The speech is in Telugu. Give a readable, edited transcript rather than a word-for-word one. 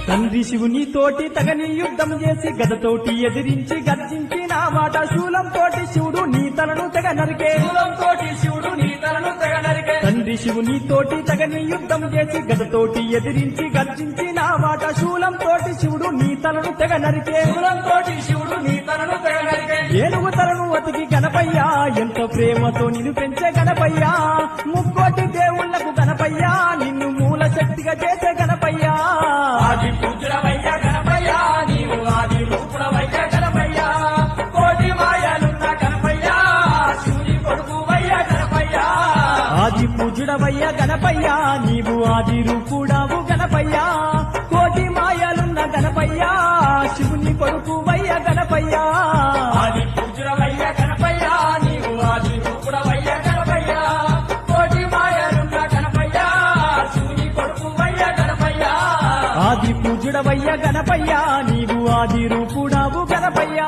తండ్రి శివుని తోటి తగని యుద్ధం చేసి గదతోటి ఎదిరించి గర్జించిన మాట శూలంతోటి శివుడు నీ తలను తెగ నరికే తండ్రి శివుని తోటి తగని యుద్ధం చేసి గదతోటి ఎదిరించి గర్జించిన మాట శూలంతోటి శివుడు నీ తలను తెగ నరికే ఏనుగు తలను అతికి గణపయ్యా ఎంతో ప్రేమతో నిన్ను పెంచే గణపయ్యా ముక్కోటి దేవుళ్లకు గణపయ్యా నిన్ను మూల శక్తిగా చేసే గణపయ్యా ఆది పూజలవయ్య గణపయ్య నీవు ఆది రూపుడవయ్య గణపయ్య కోటి మాయలున్న గణపయ్య శివుని కొడుకువయ్య గణపయ్య ఆది పూజుడవయ్య గణపయ్యా నీవు ఆది రూపుడావు గణపయ్యా కోటి మాయలున్న గణపయ్యా శివుని కొడుకువయ్య గణపయ్యా ఆది పూజలవయ్య గణపయ్య నీవు ఆది రూపుడవయ్య గణపయ్య కోటి మాయలున్న గణపయ్య శివుని కొడుకువయ్య గణపయ్య ఆది పూజుడవయ్య గణపయ్యా నీవు ఆది రూపుడావు గణపయ్యా